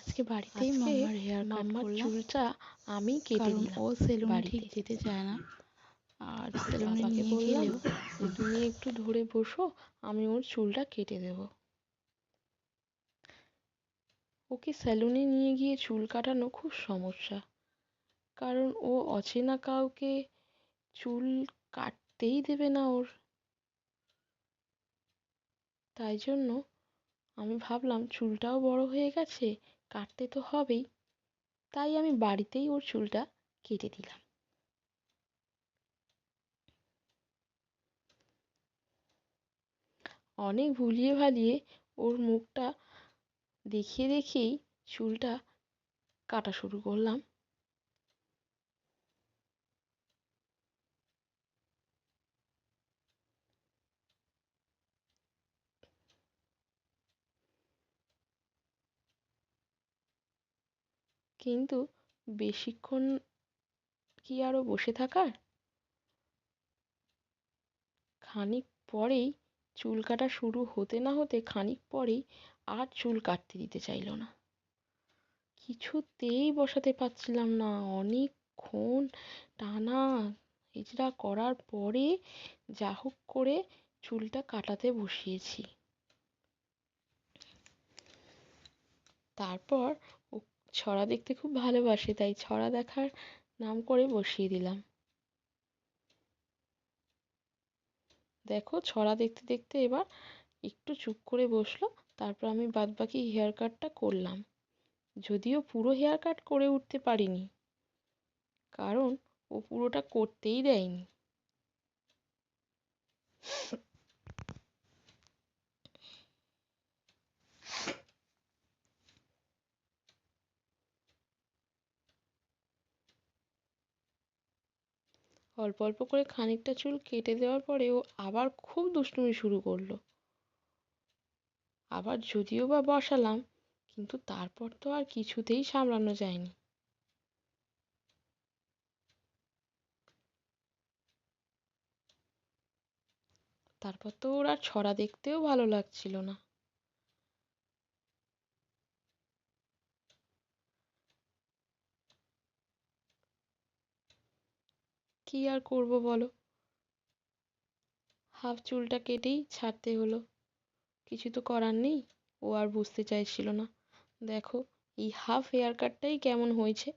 আজকে বাড়িতেই আজকে মাম্মার হেয়ার কাট মাম্মার করলাম, চুলটা আমি কেটে কারণ দিলাম ও সেলুনে ঠিক বাড়িতে। যেতে চায় না। আর আর সেলুনে বাবাকে নিয়ে বললাম গেলেও যে তুমি একটু ধরে বসো, আমি ওর চুলটা কেটে দেবো। ওকে সেলুনে নিয়ে গিয়ে চুল কাটানো খুব সমস্যা, কারণ ও অচেনা কাউকে চুল কাটতেই দেবে না ওর। তাই জন্য আমি ভাবলাম চুলটাও বড় হয়ে গেছে, কাটতে তো হবেই। তাই আমি বাড়িতেই ওর চুলটা কেটে দিলাম। অনেক ভুলিয়ে ভালিয়ে ওর মুখটা দেখিয়ে দেখিয়েই চুলটা কাটা শুরু করলাম। কিন্তু বেশিক্ষণ কি আরো বসে থাকার? খানিক পরেই চুল কাটা শুরু হতে না হতে খানিক পরেই আর চুল কাটতে দিতে চাইলো না। কিছুতেই বসাতে পারছিলাম না। অনেকক্ষণ টানা হিজড়া করার পরে যা হোক করে চুলটা কাটাতে বসিয়েছি। তারপর ও ছড়া দেখতে খুব ভালোবাসে, তাই ছড়া দেখার নাম করে বসিয়ে দিলাম। দেখো ছড়া দেখতে দেখতে এবার একটু চুপ করে বসলো। তারপর আমি বাদবাকি হেয়ার কাটটা করলাম, যদিও পুরো হেয়ার কাট করে উঠতে পারিনি, কারণ ও পুরোটা করতেই দেয়নি। অল্প অল্প করে খানিকটা চুল কেটে দেওয়ার পরে ও আবার খুব দুষ্টুমি শুরু করলো। আবার যদিও বা বসালাম, কিন্তু তারপর তো আর কিছুতেই সামলানো যায়নি। তারপর তো ওর আর ছড়া দেখতেও ভালো লাগছিল না। কি আর করব বলো, হাফ চুলটা কেটেই ছাড়তে হলো। কিছু তো করার নেই। ও আর বুঝতে চাইছিল না। দেখো এই হাফ হেয়ার কাটটাই কেমন হয়েছে।